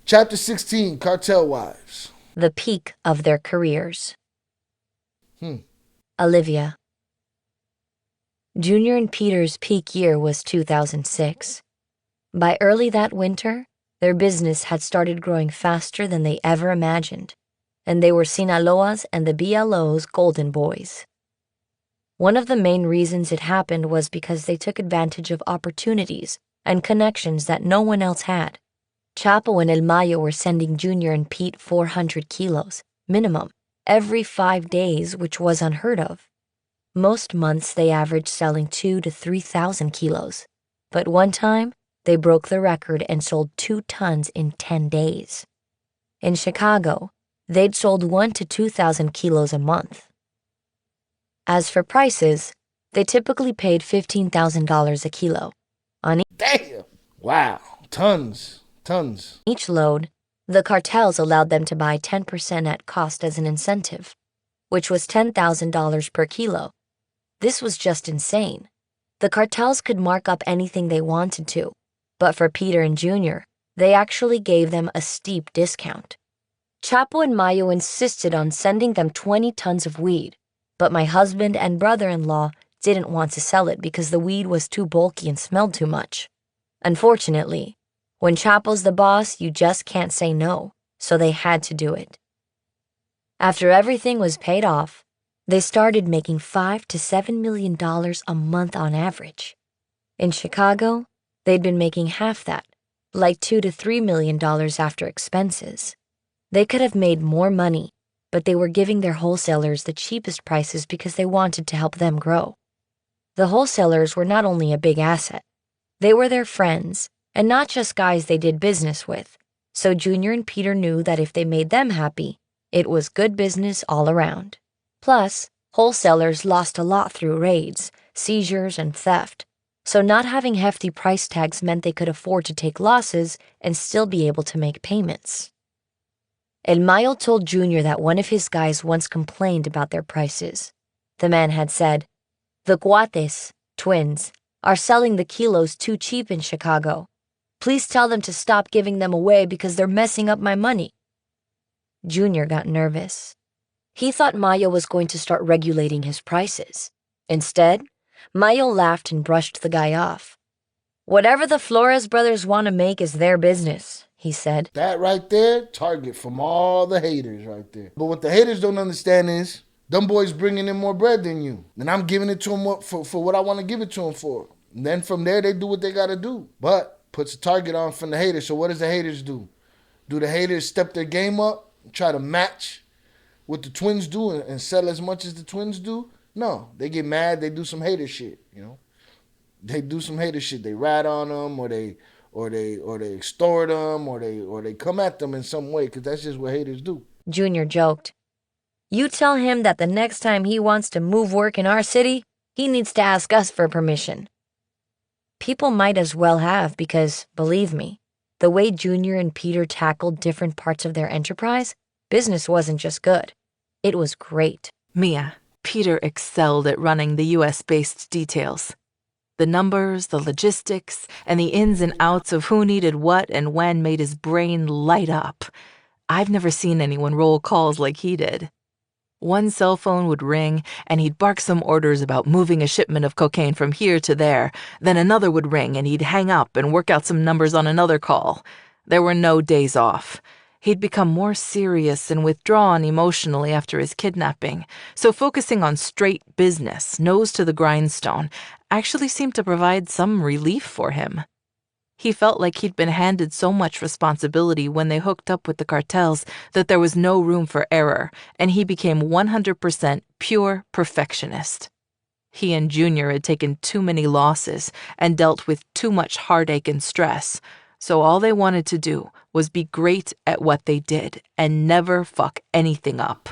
Chapter 16, Cartel Wives. The peak of their careers. Hmm. Olivia. Junior and Peter's peak year was 2006. By early that winter, their business had started growing faster than they ever imagined, and they were Sinaloa's and the BLO's golden boys. One of the main reasons it happened was because they took advantage of opportunities and connections that no one else had. Chapo and El Mayo were sending Junior and Pete 400 kilos, minimum, every 5 days, which was unheard of. Most months they averaged selling 2,000 to 3,000 kilos, but one time they broke the record and sold 2 tons in 10 days. In Chicago, they'd sold 1,000 to 2,000 kilos a month. As for prices, they typically paid $15,000 a kilo. On Damn! Wow. Tons. each load, the cartels allowed them to buy 10% at cost as an incentive, which was $10,000 per kilo. This was just insane. The cartels could mark up anything they wanted to, but for Peter and Junior, they actually gave them a steep discount. Chapo and Mayo insisted on sending them 20 tons of weed, but my husband and brother-in-law didn't want to sell it because the weed was too bulky and smelled too much. Unfortunately, when Chapo's the boss, you just can't say no, so they had to do it. After everything was paid off, they started making $5 to $7 million a month on average. In Chicago, they'd been making half that, like $2 to $3 million after expenses. They could have made more money, but they were giving their wholesalers the cheapest prices because they wanted to help them grow. The wholesalers were not only a big asset, they were their friends, and not just guys they did business with, so Junior and Peter knew that if they made them happy, it was good business all around. Plus, wholesalers lost a lot through raids, seizures, and theft, so not having hefty price tags meant they could afford to take losses and still be able to make payments. El Mayo told Junior that one of his guys once complained about their prices. The man had said, "The Cuates, twins, are selling the kilos too cheap in Chicago. Please tell them to stop giving them away because they're messing up my money." Junior got nervous. He thought Mayo was going to start regulating his prices. Instead, Mayo laughed and brushed the guy off. "Whatever the Flores brothers want to make is their business," he said. That right there, target from all the haters right there. But what the haters don't understand is, them boys bringing in more bread than you. And I'm giving it to them for what I want to give it to them for. And then from there, they do what they got to do. But puts a target on from the haters. So what does the haters do? Do the haters step their game up and try to match what the twins do and sell as much as the twins do? No, they get mad. They do some hater shit, you know. They do some hater shit. They rat on them, or they extort them, or they come at them in some way, because that's just what haters do. Junior joked, "You tell him that the next time he wants to move work in our city, he needs to ask us for permission." People might as well have because, believe me, the way Junior and Peter tackled different parts of their enterprise, business wasn't just good. It was great. Mia, Peter excelled at running the US-based details. The numbers, the logistics, and the ins and outs of who needed what and when made his brain light up. I've never seen anyone roll calls like he did. One cell phone would ring, and he'd bark some orders about moving a shipment of cocaine from here to there. Then another would ring, and he'd hang up and work out some numbers on another call. There were no days off. He'd become more serious and withdrawn emotionally after his kidnapping, so focusing on straight business, nose to the grindstone, actually seemed to provide some relief for him. He felt like he'd been handed so much responsibility when they hooked up with the cartels that there was no room for error, and he became 100% pure perfectionist. He and Junior had taken too many losses and dealt with too much heartache and stress, so all they wanted to do was be great at what they did and never fuck anything up.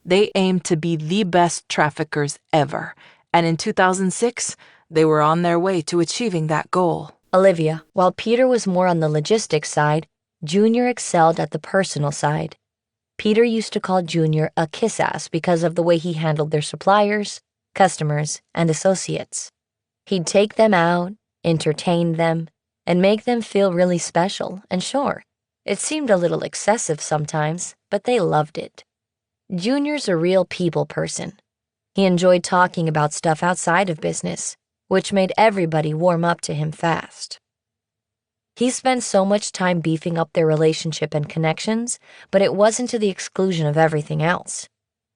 They aimed to be the best traffickers ever, and in 2006, they were on their way to achieving that goal. Olivia, while Peter was more on the logistics side, Junior excelled at the personal side. Peter used to call Junior a kiss-ass because of the way he handled their suppliers, customers, and associates. He'd take them out, entertain them, and make them feel really special, and sure, It seemed a little excessive sometimes, but they loved it. Junior's a real people person. He enjoyed talking about stuff outside of business, which made everybody warm up to him fast. He spent so much time beefing up their relationship and connections, but it wasn't to the exclusion of everything else.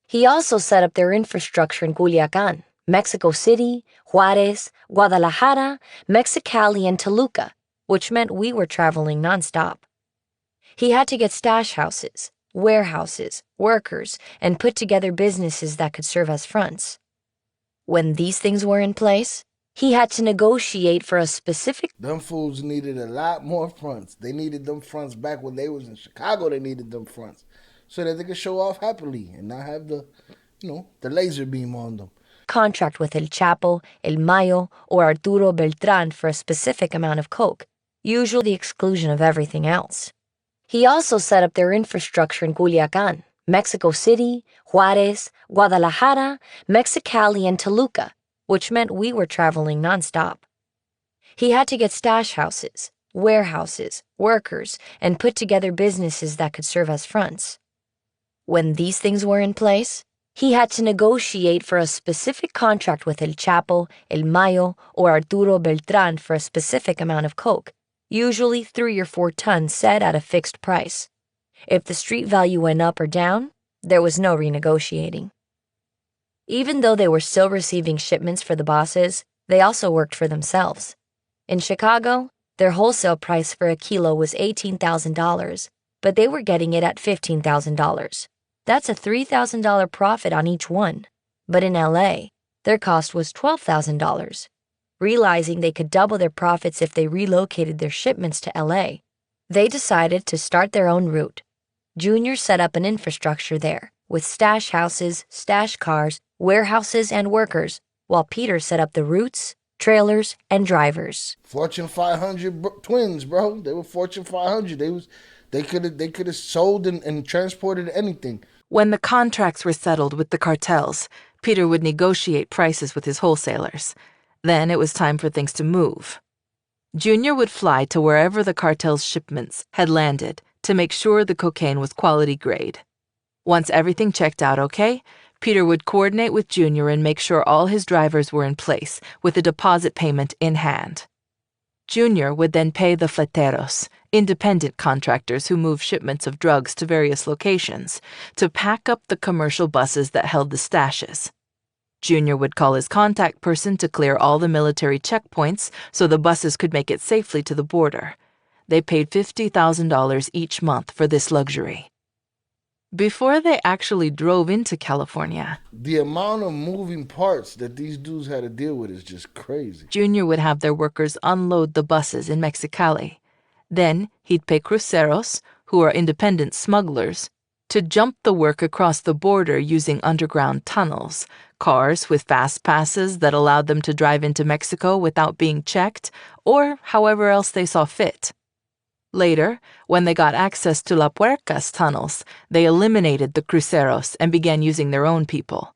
He also set up their infrastructure in Culiacan, Mexico City, Juarez, Guadalajara, Mexicali, and Toluca, which meant we were traveling nonstop. He had to get stash houses, warehouses, workers, and put together businesses that could serve as fronts. When these things were in place, he had to negotiate for a specific... Them fools needed a lot more fronts. They needed them fronts back when they was in Chicago. They needed them fronts so that they could show off happily and not have the laser beam on them. Contract with El Chapo, El Mayo, or Arturo Beltran for a specific amount of coke, usually the exclusion of everything else. He also set up their infrastructure in Culiacan, Mexico City, Juarez, Guadalajara, Mexicali, and Toluca, which meant we were traveling nonstop. He had to get stash houses, warehouses, workers, and put together businesses that could serve as fronts. When these things were in place, he had to negotiate for a specific contract with El Chapo, El Mayo, or Arturo Beltran for a specific amount of coke, usually 3 or 4 tons set at a fixed price. If the street value went up or down, there was no renegotiating. Even though they were still receiving shipments for the bosses, they also worked for themselves. In Chicago, their wholesale price for a kilo was $18,000, but they were getting it at $15,000. That's a $3,000 profit on each one. But in LA, their cost was $12,000. Realizing they could double their profits if they relocated their shipments to LA, they decided to start their own route. Junior set up an infrastructure there, with stash houses, stash cars, warehouses, and workers, while Peter set up the routes, trailers, and drivers. Fortune 500 twins, bro. They were Fortune 500. They could have sold and transported anything. When the contracts were settled with the cartels, Peter would negotiate prices with his wholesalers. Then it was time for things to move. Junior would fly to wherever the cartel's shipments had landed to make sure the cocaine was quality grade. Once everything checked out okay, Peter would coordinate with Junior and make sure all his drivers were in place with a deposit payment in hand. Junior would then pay the fleteros, independent contractors who move shipments of drugs to various locations, to pack up the commercial buses that held the stashes. Junior would call his contact person to clear all the military checkpoints so the buses could make it safely to the border. They paid $50,000 each month for this luxury. Before they actually drove into California, the amount of moving parts that these dudes had to deal with is just crazy. Junior would have their workers unload the buses in Mexicali. Then he'd pay cruceros, who are independent smugglers, to jump the work across the border using underground tunnels, cars with fast passes that allowed them to drive into Mexico without being checked, or however else they saw fit. Later, when they got access to La Puerca's tunnels, they eliminated the cruceros and began using their own people.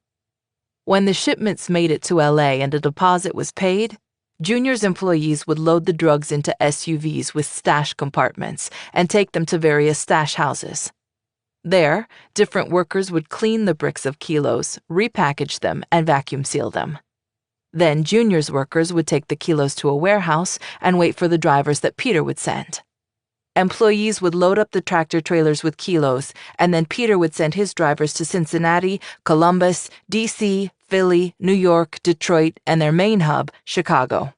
When the shipments made it to LA and a deposit was paid, Junior's employees would load the drugs into SUVs with stash compartments and take them to various stash houses. There, different workers would clean the bricks of kilos, repackage them, and vacuum seal them. Then Junior's workers would take the kilos to a warehouse and wait for the drivers that Peter would send. Employees would load up the tractor trailers with kilos, and then Peter would send his drivers to Cincinnati, Columbus, D.C., Philly, New York, Detroit, and their main hub, Chicago.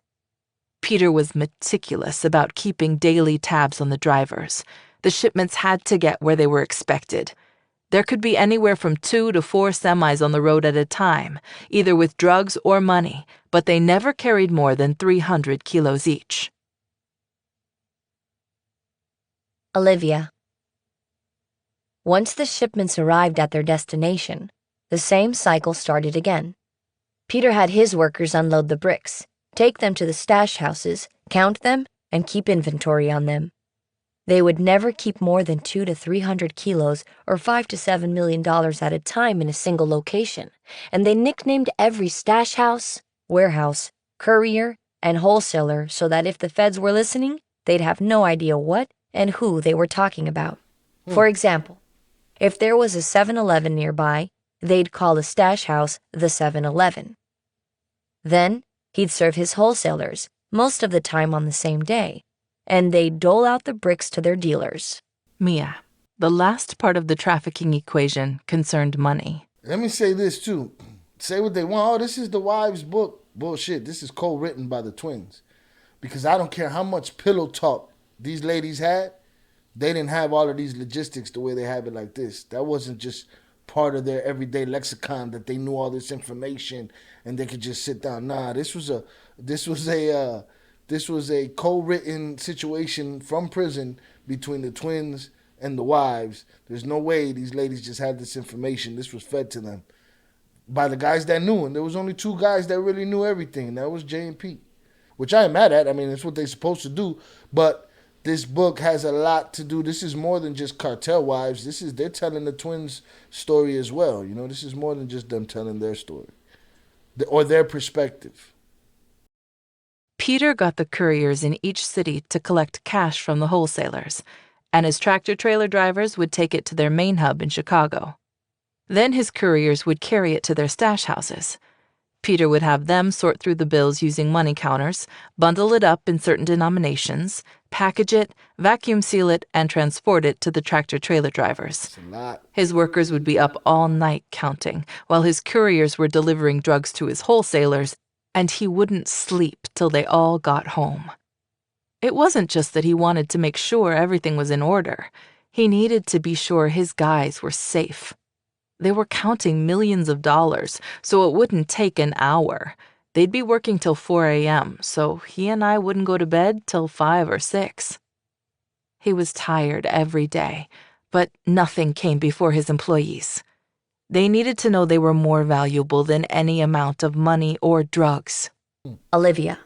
Peter was meticulous about keeping daily tabs on the drivers. The shipments had to get where they were expected. There could be anywhere from 2 to 4 semis on the road at a time, either with drugs or money, but they never carried more than 300 kilos each. Olivia. Once the shipments arrived at their destination, the same cycle started again. Peter had his workers unload the bricks, take them to the stash houses, count them, and keep inventory on them. They would never keep more than 200 to 300 kilos or $5 to $7 million at a time in a single location, and they nicknamed every stash house, warehouse, courier, and wholesaler so that if the feds were listening, they'd have no idea what and who they were talking about. For example, if there was a 7-Eleven nearby, they'd call the stash house the 7-Eleven. Then, he'd serve his wholesalers, most of the time on the same day, and they'd dole out the bricks to their dealers. Mia, the last part of the trafficking equation concerned money. Let me say this too. Say what they want. Oh, this is the wives' book. Bullshit. This is co-written by the twins. Because I don't care how much pillow talk these ladies had, they didn't have all of these logistics the way they have it like this. That wasn't just part of their everyday lexicon that they knew all this information and they could just sit down. Nah, this was a co-written situation from prison between the twins and the wives. There's no way these ladies just had this information. This was fed to them by the guys that knew. And there was only two guys that really knew everything. And that was Jay and Pete, which I ain't mad at. I mean, it's what they're supposed to do. But this book has a lot to do. This is more than just Cartel Wives. They're telling the twins' story as well. You know, this is more than just them telling their story or their perspective. Peter got the couriers in each city to collect cash from the wholesalers, and his tractor-trailer drivers would take it to their main hub in Chicago. Then his couriers would carry it to their stash houses. Peter would have them sort through the bills using money counters, bundle it up in certain denominations, package it, vacuum seal it, and transport it to the tractor-trailer drivers. That's a lot. His workers would be up all night counting, while his couriers were delivering drugs to his wholesalers, and he wouldn't sleep till they all got home. It wasn't just that he wanted to make sure everything was in order. He needed to be sure his guys were safe. They were counting millions of dollars, so it wouldn't take an hour. They'd be working till 4 a.m., so he and I wouldn't go to bed till 5 or 6. He was tired every day, but nothing came before his employees. They needed to know they were more valuable than any amount of money or drugs. Olivia.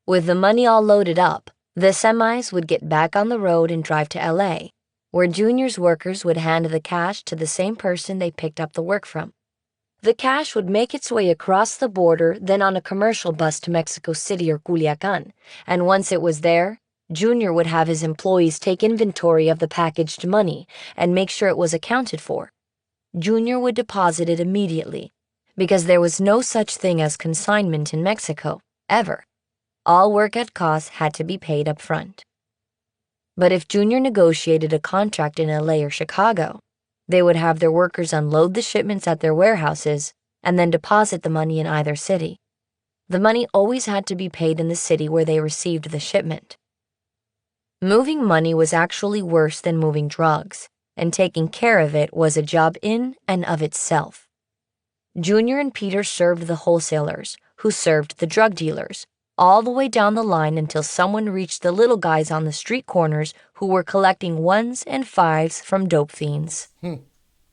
With the money all loaded up, the semis would get back on the road and drive to LA, where Junior's workers would hand the cash to the same person they picked up the work from. The cash would make its way across the border, then on a commercial bus to Mexico City or Culiacan, and once it was there, Junior would have his employees take inventory of the packaged money and make sure it was accounted for. Junior would deposit it immediately, because there was no such thing as consignment in Mexico, ever. All work at cost had to be paid up front. But if Junior negotiated a contract in LA or Chicago, they would have their workers unload the shipments at their warehouses and then deposit the money in either city. The money always had to be paid in the city where they received the shipment. Moving money was actually worse than moving drugs, and taking care of it was a job in and of itself. Junior and Peter served the wholesalers, who served the drug dealers, all the way down the line until someone reached the little guys on the street corners who were collecting 1s and 5s from dope fiends.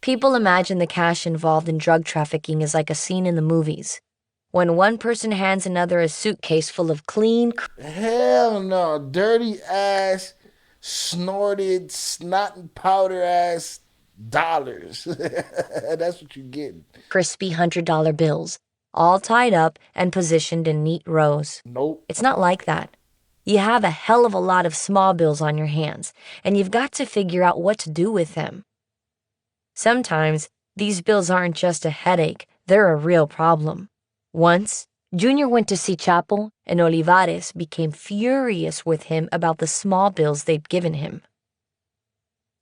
People imagine the cash involved in drug trafficking is like a scene in the movies, when one person hands another a suitcase full of clean... Hell no. Dirty ass, snorted, snot and powder ass dollars. That's what you're getting. crispy $100 bills, all tied up and positioned in neat rows. Nope. It's not like that. You have a hell of a lot of small bills on your hands, and you've got to figure out what to do with them. Sometimes, these bills aren't just a headache, they're a real problem. Once, Junior went to see Chapo, and Olivares became furious with him about the small bills they'd given him.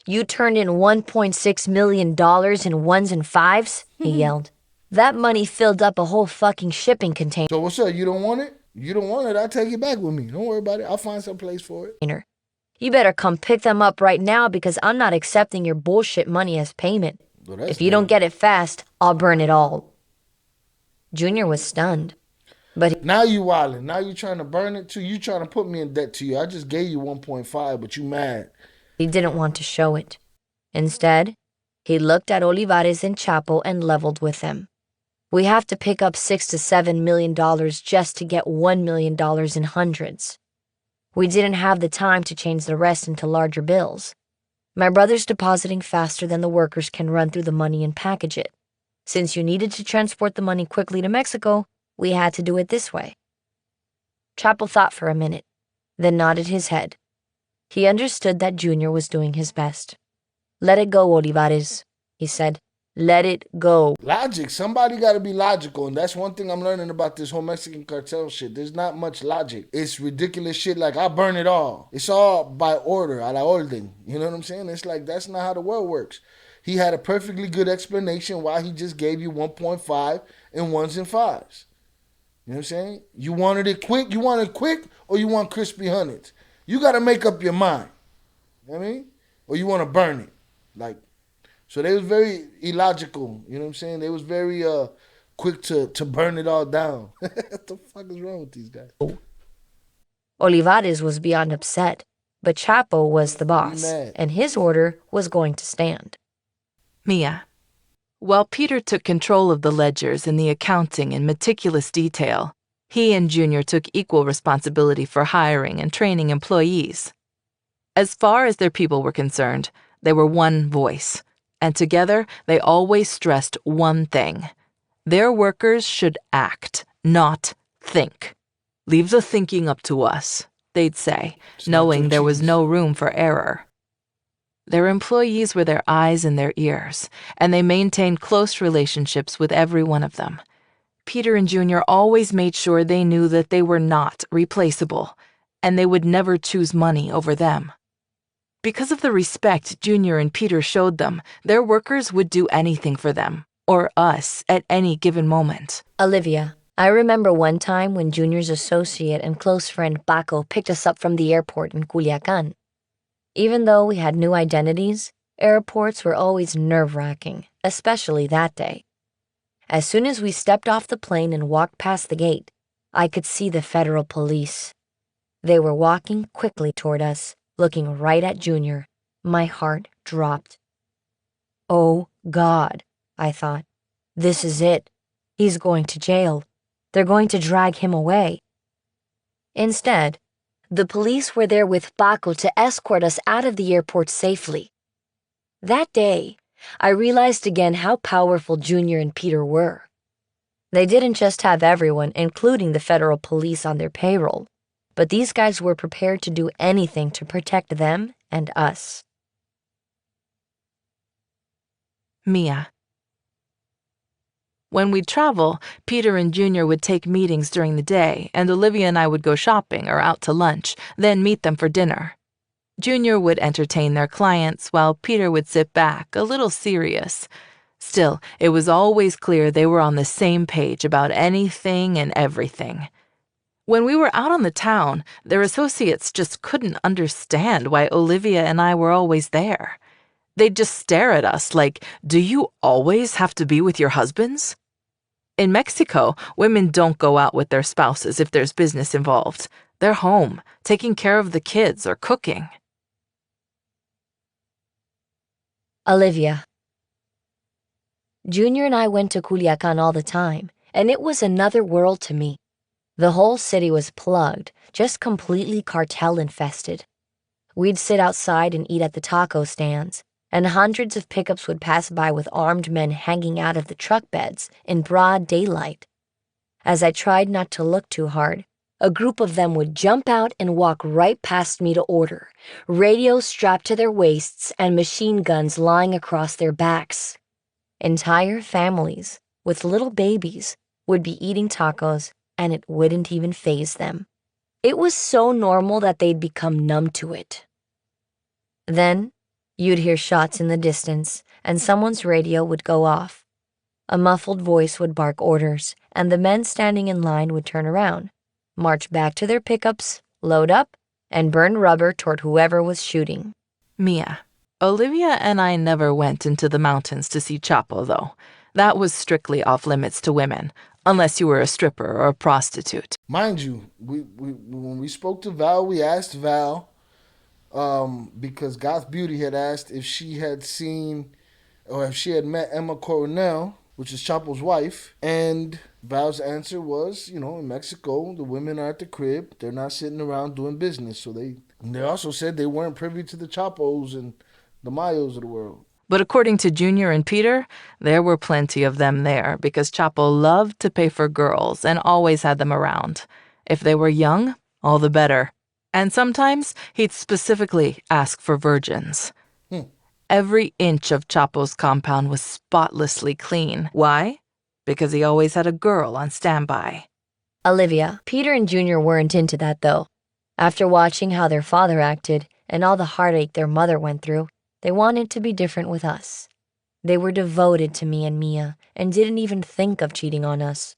"You turned in $1.6 million in 1s and 5s?" he yelled. "That money filled up a whole fucking shipping container." So what's up? You don't want it? You don't want it? I'll take it back with me. Don't worry about it. I'll find some place for it. "You better come pick them up right now because I'm not accepting your bullshit money as payment. Well, If you don't get it fast, I'll burn it all." Junior was stunned. But now you wildin'. Now you trying to burn it too. You trying to put me in debt to you. I just gave you 1.5, but you mad. he didn't want to show it. Instead, he looked at Olivares and Chapo and leveled with them. "We have to pick up $6 to $7 million just to get $1 million in hundreds. We didn't have the time to change the rest into larger bills. My brother's depositing faster than the workers can run through the money and package it. Since you needed to transport the money quickly to Mexico, we had to do it this way." Chapo thought for a minute, then nodded his head. He understood that Junior was doing his best. "Let it go, Olivares," he said. "Let it go." Logic. Somebody got to be logical. And that's one thing I'm learning about this whole Mexican cartel shit. There's not much logic. It's ridiculous shit like, I burn it all. It's all by order, a la orden. You know what I'm saying? It's like, that's not how the world works. He had a perfectly good explanation why he just gave you 1.5 and 1s and 5s. You know what I'm saying? You wanted it quick? You want it quick or you want crispy hundreds? You got to make up your mind. You know what I mean? Or you want to burn it. Like, so they was very illogical, you know what I'm saying? They was very quick to burn it all down. What the fuck is wrong with these guys? Olivares was beyond upset, but Chapo was the boss, and his order was going to stand. Mia. While Peter took control of the ledgers and the accounting in meticulous detail, he and Junior took equal responsibility for hiring and training employees. As far as their people were concerned, they were one voice. And together, they always stressed one thing. Their workers should act, not think. "Leave the thinking up to us," they'd say, knowing there was no room for error. Their employees were their eyes and their ears, and they maintained close relationships with every one of them. Peter and Junior always made sure they knew that they were not replaceable, and they would never choose money over them. Because of the respect Junior and Peter showed them, their workers would do anything for them, or us, at any given moment. Olivia, I remember one time when Junior's associate and close friend Paco picked us up from the airport in Culiacan. Even though we had new identities, airports were always nerve-wracking, especially that day. As soon as we stepped off the plane and walked past the gate, I could see the federal police. They were walking quickly toward us, looking right at Junior. My heart dropped. Oh, God, I thought. This is it. He's going to jail. They're going to drag him away. Instead, the police were there with Paco to escort us out of the airport safely. That day, I realized again how powerful Junior and Peter were. They didn't just have everyone, including the federal police, on their payroll, but these guys were prepared to do anything to protect them and us. Mia. When we'd travel, Peter and Junior would take meetings during the day, and Olivia and I would go shopping or out to lunch, then meet them for dinner. Junior would entertain their clients while Peter would sit back, a little serious. Still, it was always clear they were on the same page about anything and everything. When we were out on the town, their associates just couldn't understand why Olivia and I were always there. They'd just stare at us like, "Do you always have to be with your husbands?" In Mexico, women don't go out with their spouses if there's business involved. They're home, taking care of the kids or cooking. Olivia. Junior and I went to Culiacan all the time, and it was another world to me. The whole city was plugged, just completely cartel-infested. We'd sit outside and eat at the taco stands, and hundreds of pickups would pass by with armed men hanging out of the truck beds in broad daylight. As I tried not to look too hard, a group of them would jump out and walk right past me to order, radios strapped to their waists and machine guns lying across their backs. Entire families, with little babies, would be eating tacos, and it wouldn't even faze them. It was so normal that they'd become numb to it. Then, you'd hear shots in the distance, and someone's radio would go off. A muffled voice would bark orders, and the men standing in line would turn around, march back to their pickups, load up, and burn rubber toward whoever was shooting. Mia. Olivia and I never went into the mountains to see Chapo, though. That was strictly off limits to women, unless you were a stripper or a prostitute. Mind you, when we spoke to Val, we asked Val, because Goth Beauty had asked if she had seen or if she had met Emma Coronel, which is Chapo's wife, and Val's answer was, in Mexico, the women are at the crib. They're not sitting around doing business. So they also said they weren't privy to the Chapos and the Mayos of the world. But according to Junior and Peter, there were plenty of them there because Chapo loved to pay for girls and always had them around. If they were young, all the better. And sometimes he'd specifically ask for virgins. Every inch of Chapo's compound was spotlessly clean. Why? Because he always had a girl on standby. Olivia, Peter and Junior weren't into that though. After watching how their father acted and all the heartache their mother went through, they wanted to be different with us. They were devoted to me and Mia and didn't even think of cheating on us.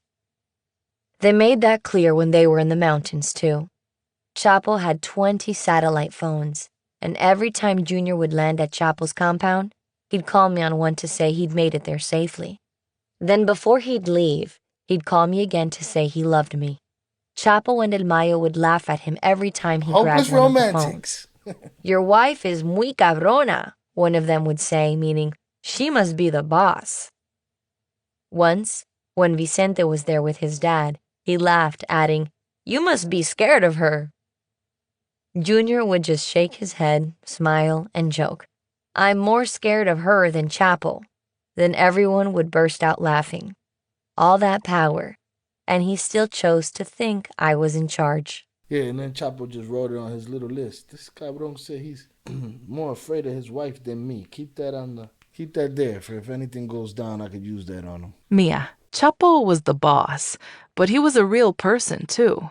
They made that clear when they were in the mountains too. Chapo had 20 satellite phones, and every time Junior would land at Chapo's compound, he'd call me on one to say he'd made it there safely. Then before he'd leave, he'd call me again to say he loved me. Chapo and El Mayo would laugh at him every time he Hopeless grabbed one romantics. of the phones. Your wife is muy cabrona, one of them would say, meaning she must be the boss. Once, when Vicente was there with his dad, he laughed, adding, "You must be scared of her." Junior would just shake his head, smile, and joke. "I'm more scared of her than Chapo." Then everyone would burst out laughing. All that power, and he still chose to think I was in charge. Yeah, and then Chapo just wrote it on his little list. This cabrón said he's more afraid of his wife than me. Keep that there for if anything goes down, I could use that on him. Mia, Chapo was the boss, but he was a real person too.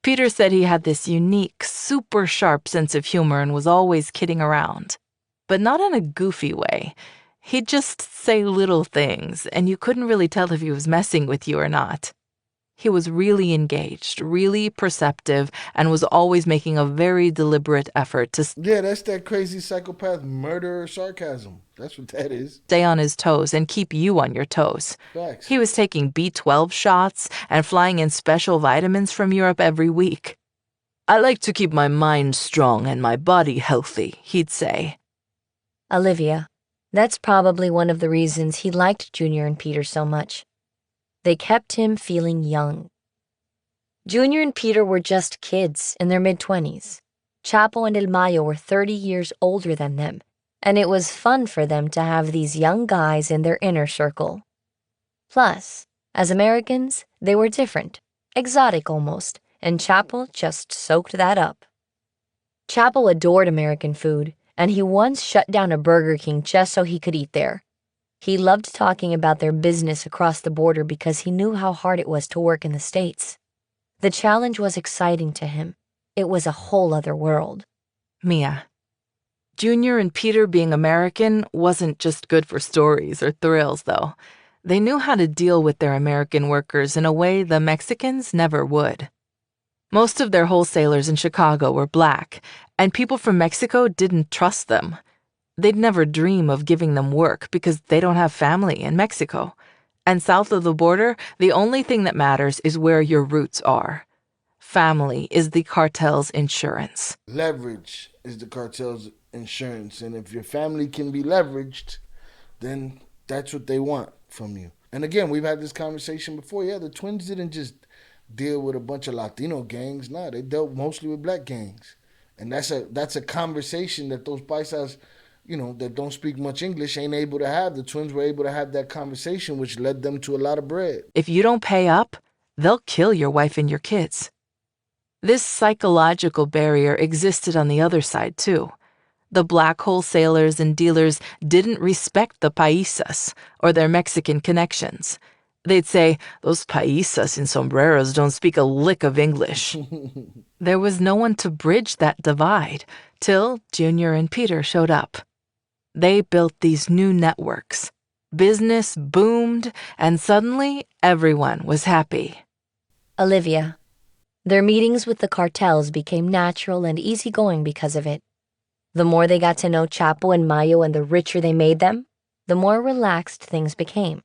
Peter said he had this unique, super sharp sense of humor and was always kidding around. But not in a goofy way. He'd just say little things, and you couldn't really tell if he was messing with you or not. He was really engaged, really perceptive, and was always making a very deliberate effort to Yeah, that's that crazy psychopath murderer sarcasm. That's what that is. stay on his toes and keep you on your toes. Facts. He was taking B12 shots and flying in special vitamins from Europe every week. "I like to keep my mind strong and my body healthy," he'd say. Olivia, that's probably one of the reasons he liked Junior and Peter so much. They kept him feeling young. Junior and Peter were just kids in their mid-20s. Chapo and El Mayo were 30 years older than them, and it was fun for them to have these young guys in their inner circle. Plus, as Americans, they were different, exotic almost, and Chapo just soaked that up. Chapo adored American food, and he once shut down a Burger King just so he could eat there. He loved talking about their business across the border because he knew how hard it was to work in the States. The challenge was exciting to him. It was a whole other world. Mia. Junior and Peter being American wasn't just good for stories or thrills, though. They knew how to deal with their American workers in a way the Mexicans never would. Most of their wholesalers in Chicago were black, and people from Mexico didn't trust them. They'd never dream of giving them work because they don't have family in Mexico. And south of the border, the only thing that matters is where your roots are. Family is the cartel's insurance. Leverage is the cartel's insurance. And if your family can be leveraged, then that's what they want from you. And again, we've had this conversation before. Yeah, the twins didn't just deal with a bunch of Latino gangs. No, they dealt mostly with black gangs. And that's a conversation that those paisas, that don't speak much English ain't able to have. The twins were able to have that conversation, which led them to a lot of bread. If you don't pay up, they'll kill your wife and your kids. This psychological barrier existed on the other side, too. The black wholesalers and dealers didn't respect the paisas or their Mexican connections. They'd say, "Those paisas in sombreros don't speak a lick of English." There was no one to bridge that divide till Junior and Peter showed up. They built these new networks. Business boomed, and suddenly everyone was happy. Olivia, their meetings with the cartels became natural and easygoing because of it. The more they got to know Chapo and Mayo and the richer they made them, the more relaxed things became.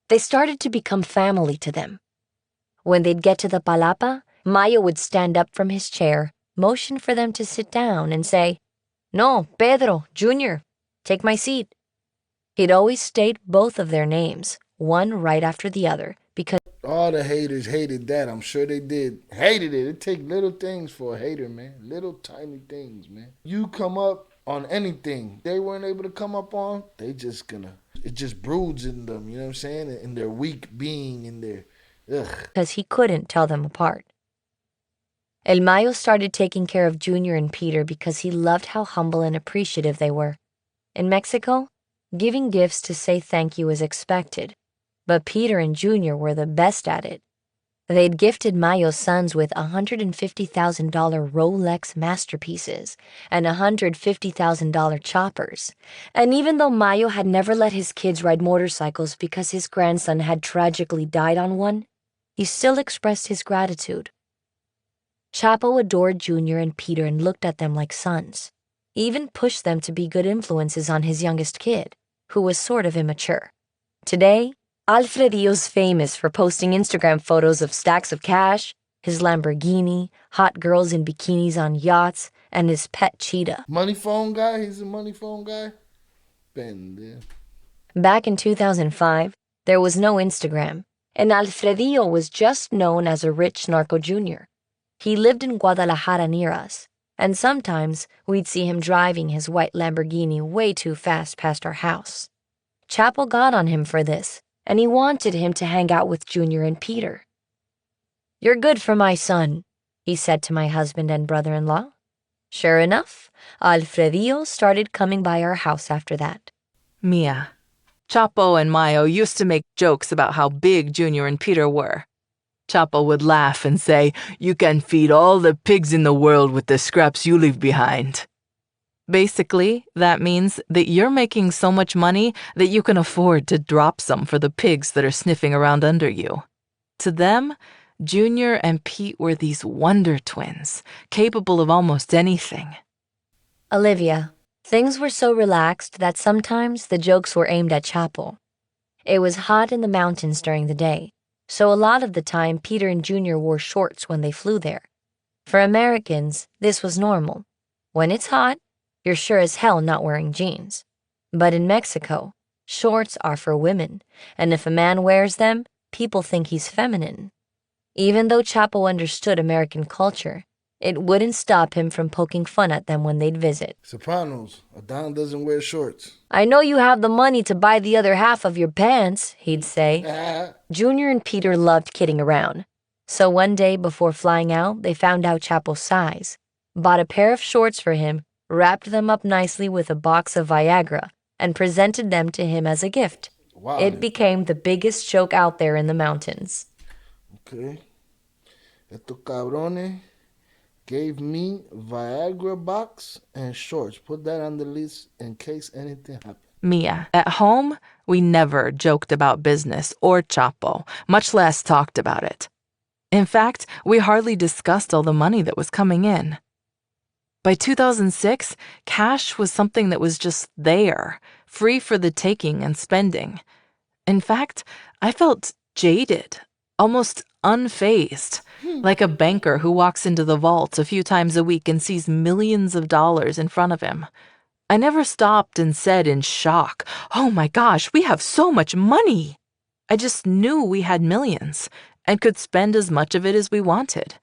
They started to become family to them. When they'd get to the palapa, Mayo would stand up from his chair, motion for them to sit down, and say, "No, Pedro, Junior, take my seat." He'd always state both of their names, one right after the other, because all the haters hated that. I'm sure they did. Hated it. It take little things for a hater, man. Little tiny things, man. You come up on anything they weren't able to come up on, it just broods in them, you know what I'm saying? In their weak being, in their, because he couldn't tell them apart. El Mayo started taking care of Junior and Peter because he loved how humble and appreciative they were. In Mexico, giving gifts to say thank you is expected, but Peter and Junior were the best at it. They'd gifted Mayo's sons with $150,000 Rolex masterpieces and $150,000 choppers. And even though Mayo had never let his kids ride motorcycles because his grandson had tragically died on one, he still expressed his gratitude. Chapo adored Junior and Peter and looked at them like sons. He even pushed them to be good influences on his youngest kid, who was sort of immature. Today, Alfredillo's famous for posting Instagram photos of stacks of cash, his Lamborghini, hot girls in bikinis on yachts, and his pet cheetah. Money phone guy? He's a money phone guy? Pendejo. Back in 2005, there was no Instagram, and Alfredillo was just known as a rich narco junior. He lived in Guadalajara near us, and sometimes we'd see him driving his white Lamborghini way too fast past our house. Chapo got on him for this, and he wanted him to hang out with Junior and Peter. "You're good for my son," he said to my husband and brother-in-law. Sure enough, Alfredillo started coming by our house after that. Mia. Chapo and Mayo used to make jokes about how big Junior and Peter were. Chapo would laugh and say, "You can feed all the pigs in the world with the scraps you leave behind." Basically, that means that you're making so much money that you can afford to drop some for the pigs that are sniffing around under you. To them, Junior and Pete were these wonder twins, capable of almost anything. Olivia, things were so relaxed that sometimes the jokes were aimed at Chapo. It was hot in the mountains during the day, so a lot of the time Peter and Junior wore shorts when they flew there. For Americans, this was normal. When it's hot, you're sure as hell not wearing jeans. But in Mexico, shorts are for women, and if a man wears them, people think he's feminine. Even though Chapo understood American culture, it wouldn't stop him from poking fun at them when they'd visit. Sopranos, a Don doesn't wear shorts. "I know you have the money to buy the other half of your pants," he'd say. Junior and Peter loved kidding around. So one day before flying out, they found out Chapo's size, bought a pair of shorts for him, wrapped them up nicely with a box of Viagra, and presented them to him as a gift. Wow. It became the biggest joke out there in the mountains. Okay. Estos cabrones gave me Viagra box and shorts. Put that on the list in case anything happens. Mia. At home, we never joked about business or Chapo, much less talked about it. In fact, we hardly discussed all the money that was coming in. By 2006, cash was something that was just there, free for the taking and spending. In fact, I felt jaded, almost unfazed, like a banker who walks into the vault a few times a week and sees millions of dollars in front of him. I never stopped and said in shock, "Oh my gosh, we have so much money!" I just knew we had millions and could spend as much of it as we wanted.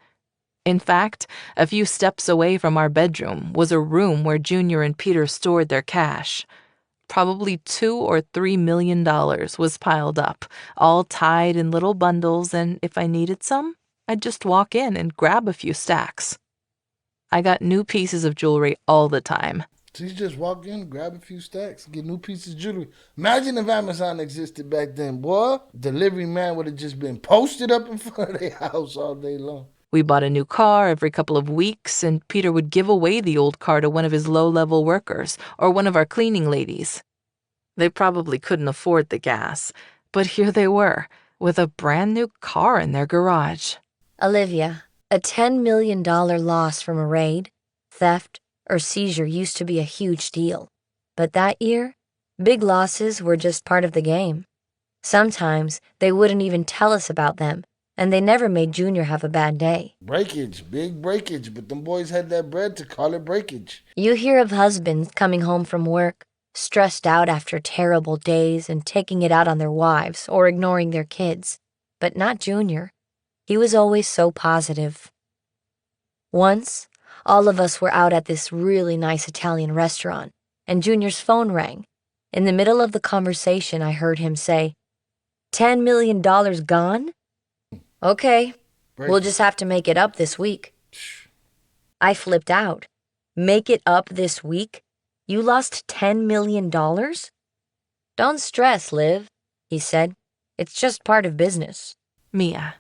In fact, a few steps away from our bedroom was a room where Junior and Peter stored their cash. Probably $2 or $3 million was piled up, all tied in little bundles, and if I needed some, I'd just walk in and grab a few stacks. I got new pieces of jewelry all the time. So you just walk in, grab a few stacks, get new pieces of jewelry. Imagine if Amazon existed back then, boy. Delivery man would have just been posted up in front of their house all day long. We bought a new car every couple of weeks, and Peter would give away the old car to one of his low-level workers or one of our cleaning ladies. They probably couldn't afford the gas, but here they were, with a brand new car in their garage. Olivia, a $10 million loss from a raid, theft, or seizure used to be a huge deal. But that year, big losses were just part of the game. Sometimes they wouldn't even tell us about them, and they never made Junior have a bad day. Breakage, big breakage, but them boys had that bread to call it breakage. You hear of husbands coming home from work, stressed out after terrible days and taking it out on their wives or ignoring their kids, but not Junior. He was always so positive. Once, all of us were out at this really nice Italian restaurant, and Junior's phone rang. In the middle of the conversation, I heard him say, $10 million gone? Okay, we'll just have to make it up this week. I flipped out. Make it up this week? You lost $10 million? Don't stress, Liv, he said. It's just part of business. Mia.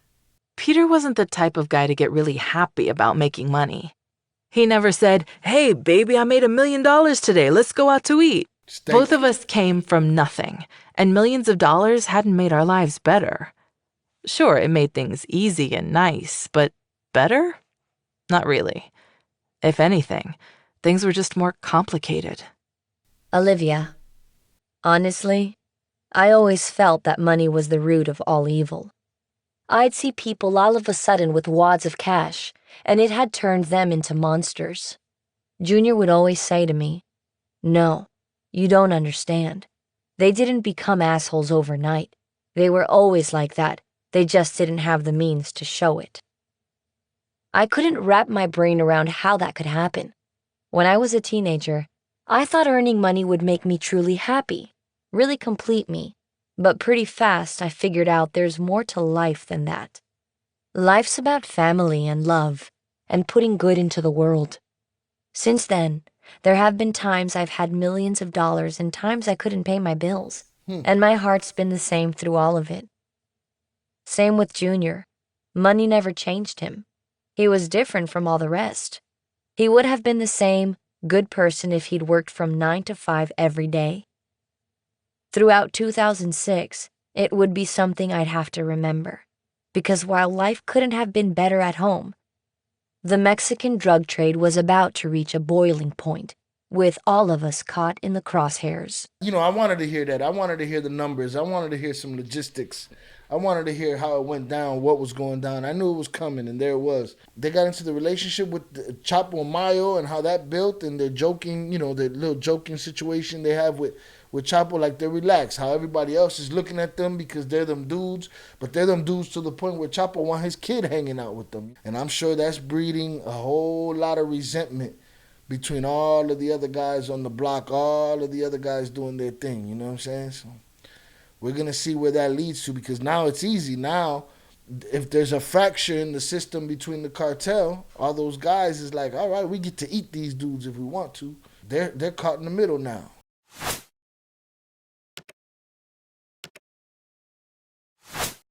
Peter wasn't the type of guy to get really happy about making money. He never said, "Hey, baby, I made $1 million today. Let's go out to eat." Steak. Both of us came from nothing, and millions of dollars hadn't made our lives better. Sure, it made things easy and nice, but better? Not really. If anything, things were just more complicated. Olivia, honestly, I always felt that money was the root of all evil. I'd see people all of a sudden with wads of cash, and it had turned them into monsters. Junior would always say to me, "No, you don't understand. They didn't become assholes overnight. They were always like that. They just didn't have the means to show it." I couldn't wrap my brain around how that could happen. When I was a teenager, I thought earning money would make me truly happy, really complete me. But pretty fast, I figured out there's more to life than that. Life's about family and love, and putting good into the world. Since then, there have been times I've had millions of dollars and times I couldn't pay my bills, and my heart's been the same through all of it. Same with Junior. Money never changed him. He was different from all the rest. He would have been the same good person if he'd worked from 9 to 5 every day. Throughout 2006, it would be something I'd have to remember, because while life couldn't have been better at home, the Mexican drug trade was about to reach a boiling point, with all of us caught in the crosshairs. You know, I wanted to hear that. I wanted to hear the numbers. I wanted to hear some logistics. I wanted to hear how it went down, what was going down. I knew it was coming, and there it was. They got into the relationship with Chapo and Mayo and how that built, and their joking, the little joking situation they have with Chapo, like they're relaxed. How everybody else is looking at them because they're them dudes, but they're them dudes to the point where Chapo want his kid hanging out with them. And I'm sure that's breeding a whole lot of resentment between all of the other guys on the block, all of the other guys doing their thing, you know what I'm saying? So we're going to see where that leads to, because now it's easy. Now, if there's a fracture in the system between the cartel, all those guys is like, all right, we get to eat these dudes if we want to. They're caught in the middle now.